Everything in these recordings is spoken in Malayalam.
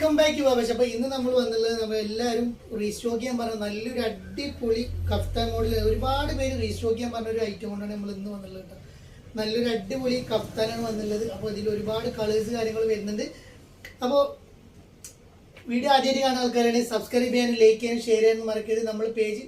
വെൽക്കം ബാക്ക് ടു പക്ഷെ അപ്പൊ ഇന്ന് നമ്മൾ വന്നുള്ളത് നമ്മൾ എല്ലാവരും റീസ്റ്റോക്ക് ചെയ്യാൻ പറഞ്ഞ നല്ലൊരു അടിപൊളി കഫ്താൻ മോഡൽ ഒരുപാട് പേര് റീസ്റ്റോക്ക് ചെയ്യാൻ പറഞ്ഞ ഒരു ഐറ്റം കൊണ്ടാണ് നമ്മൾ ഇന്ന് വന്നുള്ളത് കേട്ടോ. നല്ലൊരു അടിപൊളി കഫ്താനാണ് വന്നുള്ളത്. അപ്പോൾ ഇതിൽ ഒരുപാട് കളേഴ്സ് കാര്യങ്ങൾ വരുന്നുണ്ട്. അപ്പോൾ വീഡിയോ ആദ്യമായിട്ട് കാണുന്ന ആൾക്കാരാണെങ്കിൽ സബ്സ്ക്രൈബ് ചെയ്യാനും ലൈക്ക് ചെയ്യാനും ഷെയർ ചെയ്യാനും മറക്കരുത്. നമ്മൾ പേജ്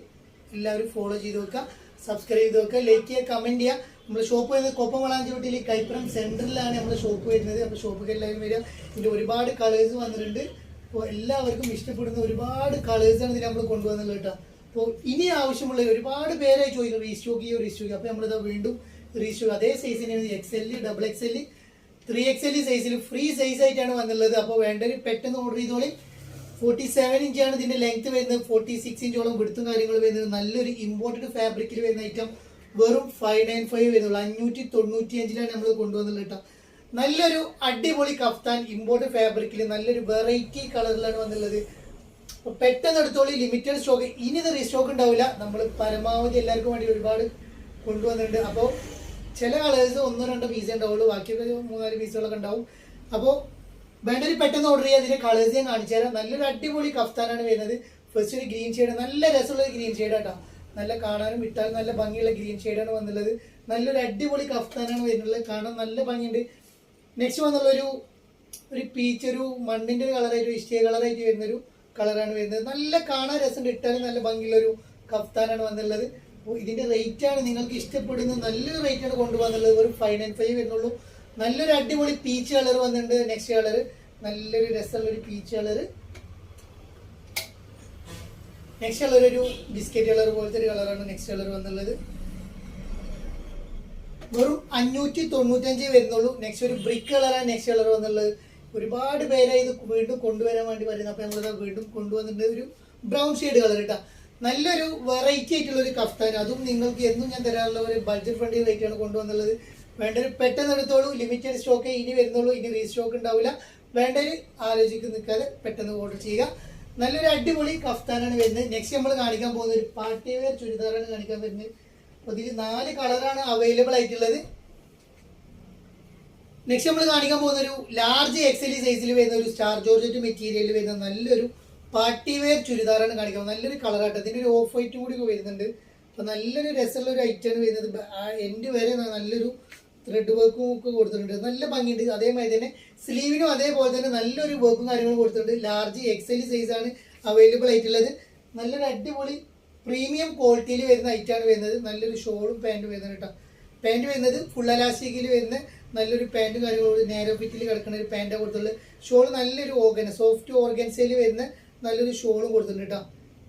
എല്ലാവരും ഫോളോ ചെയ്ത് വെക്കുക, സബ്സ്ക്രൈബ് ചെയ്ത് വെക്കുക, ലൈക്ക് ചെയ്യുക, കമൻറ്റ് ചെയ്യുക. നമ്മൾ ഷോപ്പ് വരുന്നത് കൊപ്പമളാഞ്ചിറോട്ടിൽ കൈപ്പുറം സെൻറ്ററിലാണ് നമ്മുടെ ഷോപ്പ് വരുന്നത്. അപ്പോൾ ഷോപ്പിൽ എല്ലാവരും വരിക. ഇതിൻ്റെ ഒരുപാട് കളേഴ്സ് വന്നിട്ടുണ്ട്. അപ്പോൾ എല്ലാവർക്കും ഇഷ്ടപ്പെടുന്ന ഒരുപാട് കളേഴ്സാണ് ഇതിൽ നമ്മൾ കൊണ്ടുവന്നുള്ളത് കേട്ടോ. അപ്പോൾ ഇനി ആവശ്യമുള്ള ഒരുപാട് പേരായി ചോദിക്കും റീസ്റ്റോക്ക് ചെയ്യുക. അപ്പോൾ നമ്മളിത് വീണ്ടും റീസ്റ്റോക്ക് അതേ സൈസിനാണ് XL, XXL, 3XL സൈസിൽ ഫ്രീ സൈസ് ആയിട്ടാണ് വന്നുള്ളത്. അപ്പോൾ വേണ്ടവർ പെട്ടെന്ന് ഓർഡർ ചെയ്തോളി. 47 ഇഞ്ചാണ് ഇതിന്റെ ലെങ്ത് വരുന്നത്. 46 ഇഞ്ചോളം വിടുത്തും കാര്യങ്ങളും വരുന്നത്. നല്ലൊരു ഇമ്പോർട്ടഡ് ഫാബ്രിക്കിൽ വരുന്ന ഐറ്റം വെറും 595 വരുന്നുള്ളൂ. 595 നമ്മൾ കൊണ്ടുവന്നുള്ളത് കേട്ടോ. നല്ലൊരു അടിപൊളി കഫ്താൻ ഇമ്പോർട്ടഡ് ഫാബ്രിക്കിൽ നല്ലൊരു വെറൈറ്റി കളറിലാണ് വന്നുള്ളത്. അപ്പോൾ പെട്ടെന്ന് എടുത്തോളി, ലിമിറ്റഡ് സ്റ്റോക്ക്. ഇനി ഇത് റീസ്റ്റോക്ക് ഉണ്ടാവില്ല. നമ്മൾ പരമാവധി എല്ലാവർക്കും വേണ്ടി ഒരുപാട് കൊണ്ടുവന്നിട്ടുണ്ട്. അപ്പോൾ ചില കളേഴ്സ് 1-2 പീസേ ഉണ്ടാവുള്ളൂ, ബാക്കിയൊക്കെ 3-4 പീസുകളൊക്കെ ഉണ്ടാവും. അപ്പോൾ വേണ്ടൊരു പെട്ടെന്ന് ഓർഡർ ചെയ്യുക. അതിന്റെ കളേഴ്സ് ഞാൻ കാണിച്ചു തരാം. നല്ലൊരു അടിപൊളി കഫ്താനാണ് വരുന്നത്. ഫസ്റ്റ് ഒരു ഗ്രീൻ ഷെയ്ഡ്, നല്ല രസമുള്ള ഗ്രീൻ ഷെയ്ഡ് കേട്ടോ. നല്ല കാണാനും ഇട്ടാലും നല്ല ഭംഗിയുള്ള ഗ്രീൻ ഷെയ്ഡാണ് വന്നുള്ളത്. നല്ലൊരു അടിപൊളി കഫ്താനാണ് വരുന്നത്. കാണാൻ നല്ല ഭംഗിയുണ്ട്. നെക്സ്റ്റ് വന്നുള്ള ഒരു പീച്ച്, ഒരു മണ്ണിന്റെ ഒരു കളറായിട്ട്, ഇഷ്ടിക കളറായിട്ട് വരുന്നൊരു കളറാണ് വരുന്നത്. നല്ല കാണാൻ രസമുണ്ട്, ഇട്ടാലും നല്ല ഭംഗിയുള്ള ഒരു കഫ്താനാണ് വന്നുള്ളത്. അപ്പോൾ ഇതിന്റെ റേറ്റ് ആണ് നിങ്ങൾക്ക് ഇഷ്ടപ്പെടുന്ന നല്ലൊരു റേറ്റ് ആണ് കൊണ്ടുവന്നുള്ളത്. ഒരു 595 വരുന്നുള്ളൂ. നല്ലൊരു അടിപൊളി പീച്ച് കളർ വന്നിട്ടുണ്ട്. നെക്സ്റ്റ് കളർ നല്ലൊരു രസമുള്ള ഒരു പീച്ച് കളർ. നെക്സ്റ്റ് കളർ ഒരു ബിസ്ക്കറ്റ് കളർ പോലത്തെ ഒരു കളറാണ് നെക്സ്റ്റ് കളർ വന്നുള്ളത്. വെറും 595 വരുന്നുള്ളൂ. നെക്സ്റ്റ് ഒരു ബ്രിക്ക് കളറാണ് നെക്സ്റ്റ് കളർ വന്നുള്ളത്. ഒരുപാട് പേരായി ഇത് വീണ്ടും കൊണ്ടുവരാൻ വേണ്ടി പറയുന്നത്. അപ്പൊ നമ്മളിത് വീണ്ടും കൊണ്ടുവന്നിട്ടുണ്ട്. ഒരു ബ്രൗൺ ഷെയ്ഡ് കളർ കേട്ടോ. നല്ലൊരു വെറൈറ്റി ആയിട്ടുള്ള ഒരു കഫ്താൻ. അതും നിങ്ങൾക്ക് എന്നും ഞാൻ തരാനുള്ള ഒരു ബഡ്ജറ്റ് ഫ്രണ്ട്ലി റേറ്റ് ആണ് കൊണ്ടുവന്നുള്ളത്. വേണ്ടൊരു പെട്ടെന്ന് എടുത്തോളൂ. ലിമിറ്റഡ് സ്റ്റോക്കേ ഇനി വരുന്നുള്ളൂ. ഇനി റീസ്റ്റോക്ക് ഉണ്ടാവില്ല. വേണ്ടൊരു ആലോചിച്ച് നിൽക്കാതെ പെട്ടെന്ന് ഓർഡർ ചെയ്യുക. നല്ലൊരു അടിപൊളി കഫ്താനാണ് വരുന്നത്. നെക്സ്റ്റ് നമ്മൾ കാണിക്കാൻ പോകുന്ന ഒരു പാർട്ടി വെയർ ചുരിദാറാണ് കാണിക്കാൻ വരുന്നത്. അപ്പോൾ ഇതിൽ 4 കളറാണ് അവൈലബിൾ ആയിട്ടുള്ളത്. നെക്സ്റ്റ് നമ്മൾ കാണിക്കാൻ പോകുന്ന ഒരു ലാർജ് XL സൈസിൽ വരുന്ന ഒരു സ്റ്റാർ ജോർജറ്റ് മെറ്റീരിയലിൽ വരുന്ന നല്ലൊരു പാർട്ടി വെയർ ചുരിദാറാണ് കാണിക്കുന്നത്. നല്ലൊരു കളറായിട്ട് ഇതിൻ്റെ ഒരു ഓഫ് വൈറ്റ് കൂടി വരുന്നുണ്ട്. അപ്പോൾ നല്ലൊരു രസമുള്ള ഒരു ഐറ്റമാണ് വരുന്നത്. എൻഡ് വരെ നല്ലൊരു ത്രെഡ് വർക്കും ഒക്കെ കൊടുത്തിട്ടുണ്ട്. നല്ല ഭംഗിയുണ്ട്. അതേമാതിരി തന്നെ സ്ലീവിനും അതേപോലെ തന്നെ നല്ലൊരു വർക്കും കാര്യങ്ങളും കൊടുത്തിട്ടുണ്ട്. ലാർജ് XL സൈസാണ് അവൈലബിൾ ആയിട്ടുള്ളത്. നല്ലൊരു അടിപൊളി പ്രീമിയം ക്വാളിറ്റിയിൽ വരുന്ന ഐറ്റമാണ് വരുന്നത്. നല്ലൊരു ഷോളും പാൻറ്റും വരുന്നത് കേട്ടോ. പാൻറ്റ് വരുന്നത് ഫുൾ അലാസ്റ്റിക്കിൽ വരുന്ന നല്ലൊരു പാൻറ്റും കാര്യങ്ങളും നേരോ ഫിറ്റിൽ കിടക്കുന്ന ഒരു പാൻറ്റാണ് കൊടുത്തിട്ടുള്ളത്. ഷോൾ നല്ലൊരു സോഫ്റ്റ് ഓർഗൻസയിൽ വരുന്ന നല്ലൊരു ഷോളും കൊടുത്തിട്ടുണ്ട് കേട്ടോ.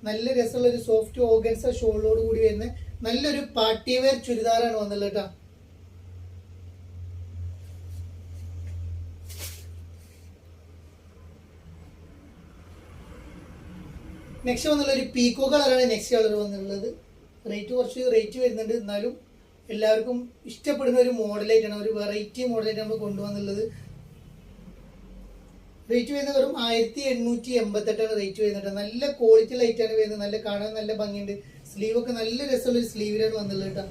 നല്ല രസമുള്ള ഒരു സോഫ്റ്റ് ഓർഗൻസ ഷോളോട് കൂടി വരുന്ന നല്ലൊരു പാർട്ടി വെയർ ചുരിദാറാണ് വന്നുള്ളത് കേട്ടോ. നെക്സ്റ്റ് വന്നുള്ള ഒരു പീക്കോ കളറാണ് നെക്സ്റ്റ് കളർ വന്നിട്ടുള്ളത്. കുറച്ച് റേറ്റ് വരുന്നുണ്ട്. എന്നാലും എല്ലാവർക്കും ഇഷ്ടപ്പെടുന്ന ഒരു മോഡലായിട്ടാണ്, ഒരു വെറൈറ്റി മോഡലായിട്ട് നമ്മൾ കൊണ്ടുവന്നുള്ളത്. റേറ്റ് വരുന്നത് വെറും 1888 റേറ്റ് വരുന്നുണ്ട്. നല്ല ക്വാളിറ്റി ലൈറ്റാണ് വരുന്നത്. നല്ല കാണാൻ നല്ല ഭംഗിയുണ്ട്. സ്ലീവൊക്കെ നല്ല രസമുള്ള ഒരു സ്ലീവിലാണ് വന്നുള്ളത് കേട്ടോ.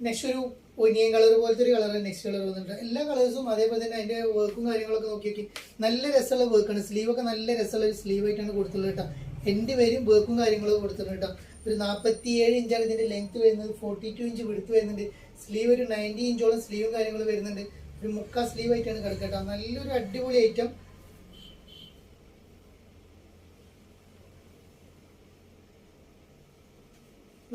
നെക്സ്റ്റ് ഒരു ഒനിയൻ കളർ പോലത്തെ ഒരു കളറാണ് നെക്സ്റ്റ് കളർ വന്നിട്ടുണ്ട്. എല്ലാ കളേഴ്സും അതേപോലെ തന്നെ അതിന്റെ വർക്കും കാര്യങ്ങളൊക്കെ നോക്കി നല്ല രസമുള്ള വർക്കാണ്. സ്ലീവൊക്കെ നല്ല രസമുള്ള ഒരു സ്ലീവ് ആയിട്ടാണ് കൊടുത്തുള്ളത് കേട്ടോ. എൻ്റെ പേരും വർക്കും കാര്യങ്ങളൊക്കെ കൊടുത്തിട്ടുണ്ട് കേട്ടോ. ഒരു 47 ഇഞ്ചാണ് ഇതിന്റെ ലെങ്ത് വരുന്നത്. 42 ഇഞ്ച് വിടുത്ത് വരുന്നുണ്ട്. സ്ലീവ് ഒരു 90 ഇഞ്ചോളം സ്ലീവും കാര്യങ്ങളും വരുന്നുണ്ട്. ഒരു മുക്കാ സ്ലീവ് ആയിട്ടാണ് കിടക്കട്ടോ. നല്ലൊരു അടിപൊളി ഐറ്റം.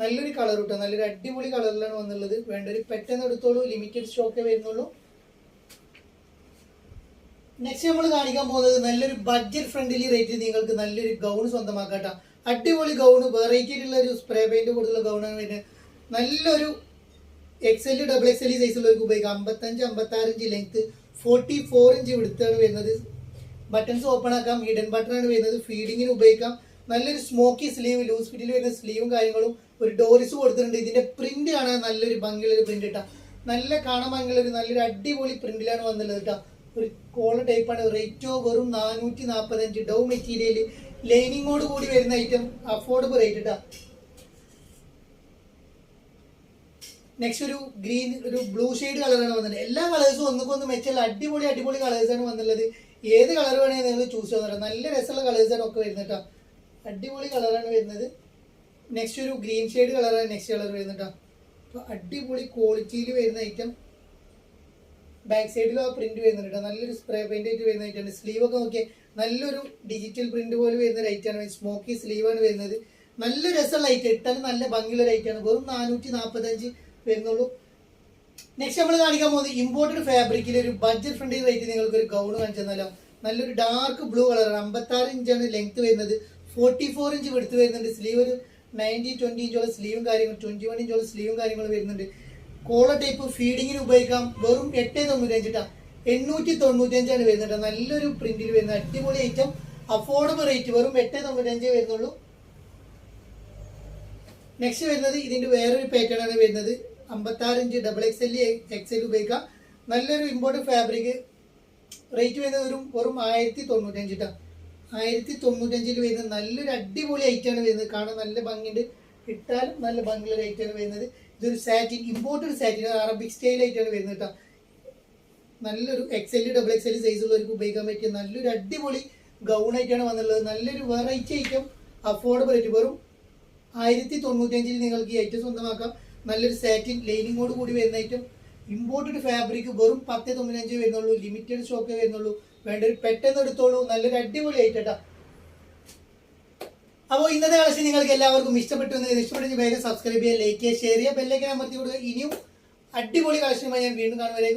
നല്ലൊരു കളർ കിട്ടുക. നല്ലൊരു അടിപൊളി കളറിലാണ് വന്നുള്ളത്. വേണ്ടൊരു പെട്ടെന്ന് എടുത്തോളൂ. ലിമിറ്റഡ് സ്റ്റോക്കേ വരുന്നുള്ളൂ. നെക്സ്റ്റ് നമ്മൾ കാണിക്കാൻ പോകുന്നത് നല്ലൊരു ബഡ്ജറ്റ് ഫ്രണ്ട്ലി റേറ്റിൽ നിങ്ങൾക്ക് നല്ലൊരു ഗൗൺ സ്വന്തമാക്കാട്ടോ. അടിപൊളി ഗൗണ്, വെറൈറ്റി ആയിട്ടുള്ള ഒരു സ്പ്രേ പെയിന്റ് കൊടുത്തുള്ള ഗൗണാണ് വരുന്നത്. നല്ലൊരു XL, XXL സൈസുള്ളവർക്ക് ഉപയോഗിക്കാം. 55-56 ഇഞ്ച് ലെങ്ത്, 44 ഇഞ്ച് വിടുത്താണ് വരുന്നത്. ബട്ടൺസ് ഓപ്പൺ ആക്കാം. ഹിഡൻ ബട്ടൺ ആണ് വരുന്നത്. ഫീഡിങ്ങിന് ഉപയോഗിക്കാം. നല്ലൊരു സ്മോക്കി സ്ലീവ്, ലൂസ് ഫിറ്റിൽ വരുന്ന സ്ലീവും കാര്യങ്ങളും. ഒരു ഡോറിസ് കൊടുത്തിട്ടുണ്ട്. ഇതിന്റെ പ്രിന്റ് കാണാൻ നല്ലൊരു ഭംഗിയുള്ള ഒരു പ്രിന്റ് ഇട്ടാ. നല്ല കാണാൻ ഭംഗിയുള്ള നല്ലൊരു അടിപൊളി പ്രിന്റിലാണ് വന്നുള്ളത് കേട്ടോ. ഒരു കോളർ ടൈപ്പാണ്. റേറ്റോ വെറും 445. ഡൗ മെറ്റീരിയൽ ലൈനിങ്ങോട് കൂടി വരുന്ന ഐറ്റം. അഫോർഡബിൾ റേറ്റ് കേട്ടോ. നെക്സ്റ്റ് ഒരു ഗ്രീൻ ഒരു ബ്ലൂ ഷെയ്ഡ് കളറാണ് വന്നത്. എല്ലാ കളേഴ്സും ഒന്നുകൊന്ന് മെച്ചുള്ള അടിപൊളി കളേഴ്സാണ് വന്നുള്ളത്. ഏത് കളർ വേണമെങ്കിൽ നിങ്ങൾ ചൂസ് ചെയ്യാൻ പറയാം. നല്ല രസമുള്ള കളേഴ്സാണ് ഒക്കെ വരുന്നത് കേട്ടോ. അടിപൊളി കളറാണ് വരുന്നത്. നെക്സ്റ്റ് ഒരു ഗ്രീൻ ഷെയ്ഡ് കളറാണ് നെക്സ്റ്റ് കളർ വരുന്നത് കേട്ടോ. അപ്പോൾ അടിപൊളി ക്വാളിറ്റിയിൽ വരുന്ന ഐറ്റം. ബാക്ക് സൈഡിലും ആ പ്രിന്റ് വരുന്നുണ്ട് കേട്ടോ. നല്ലൊരു സ്പ്രേ പെയിന്റ് ആയിട്ട് വരുന്ന ഐറ്റം. സ്ലീവ് ഒക്കെ നോക്കിയാൽ നല്ലൊരു ഡിജിറ്റൽ പ്രിന്റ് പോലെ വരുന്ന ഒരു ഐറ്റാണ്. സ്മോക്കി സ്ലീവാണ് വരുന്നത്. നല്ല രസമുള്ള ഐറ്റം, ഇട്ടാലും നല്ല ഭംഗിയുള്ള ഒരു ഐറ്റാണ്. വെറും 445 വരുന്നുള്ളൂ. നെക്സ്റ്റ് നമ്മൾ കാണിക്കാൻ പോകുന്നത് ഇമ്പോർട്ടഡ് ഫാബ്രിക്കിൽ ഒരു ബഡ്ജറ്റ് ഫ്രണ്ട്ലി റേറ്റ് നിങ്ങൾക്ക് ഒരു ഗൗൺ കാണിച്ചു തന്നാലോ. നല്ലൊരു ഡാർക്ക് ബ്ലൂ കളറാണ്. 56 ഇഞ്ചാണ് ലെങ്ത് വരുന്നത്. 44 ഇഞ്ച് വെടുത്ത് വരുന്നുണ്ട്. സ്ലീവ് ഒരു 90-20 ഇഞ്ചോളം സ്ലീവും കാര്യങ്ങളും 21 ഇഞ്ചോളം സ്ലീവും കാര്യങ്ങളും വരുന്നുണ്ട്. കോളർ ടൈപ്പ് ഫീഡിങ്ങിന് ഉപയോഗിക്കാം. വെറും 895 ട്ടാ. 895 വരുന്നുണ്ട്. നല്ലൊരു പ്രിന്റിൽ വരുന്ന അടിപൊളി ഐറ്റം. അഫോർഡബിൾ റേറ്റ് വെറും 895 വരുന്നുള്ളൂ. നെക്സ്റ്റ് വരുന്നത് ഇതിന്റെ വേറൊരു പാറ്റേൺ ആണ് വരുന്നത്. 56 ഇഞ്ച് XXL XL ഉപയോഗിക്കാം. നല്ലൊരു ഇമ്പോർട്ടഡ് ഫാബ്രിക്. റേറ്റ് വരുന്നത് വെറും 1095 ട്ടാ. 1095 വരുന്നത് നല്ലൊരു അടിപൊളി ഐറ്റാണ് വരുന്നത്. കാണാൻ നല്ല ഭംഗിയുണ്ട്, ഇട്ടാലും നല്ല ഭംഗിയുള്ള ഐറ്റാണ് വരുന്നത്. ഇതൊരു satin, imported satin, Arabic style ആയിട്ടാണ് വരുന്നത് കേട്ടോ. നല്ലൊരു XL XXL സൈസ് ഉള്ളവർക്ക് ഉപയോഗിക്കാൻ പറ്റിയ നല്ലൊരു അടിപൊളി ഗൗൺ ആയിട്ടാണ് വന്നുള്ളത്. നല്ലൊരു വെറൈറ്റി ഐറ്റം, അഫോർഡബിൾ റേറ്റ് വെറും 1095 നിങ്ങൾക്ക് ഈ ഐറ്റം സ്വന്തമാക്കാം. നല്ലൊരു സാറ്റിൻ ലൈനിങ്ങോട് കൂടി വരുന്ന ഐറ്റം. ഇമ്പോർട്ടഡ് ഫാബ്രിക് വെറും 1095 വരുന്നുള്ളൂ. ലിമിറ്റഡ് സ്റ്റോക്കേ വരുന്നുള്ളൂ. വേണ്ടൊരു പെട്ടെന്ന് എടുത്തോളൂ. നല്ലൊരു അടിപൊളി ഐറ്റം. അപ്പോൾ ഇന്നത്തെ കളക്ഷൻ നിങ്ങൾക്ക് എല്ലാവർക്കും ഇഷ്ടപ്പെട്ടു എന്ന് ഇഷ്ടപ്പെട്ടെങ്കിൽ വേഗം സബ്സ്ക്രൈബ് ചെയ്യുക, ലൈക്ക് ചെയ്യുക, ഷെയർ ചെയ്യുക, ബെല്ലൈക്കൻ അമർത്തി കൊടുക്കുക. ഇനിയും അടിപൊളി കളക്ഷനുമായി ഞാൻ വീണ്ടും കാണുവരേക്കും.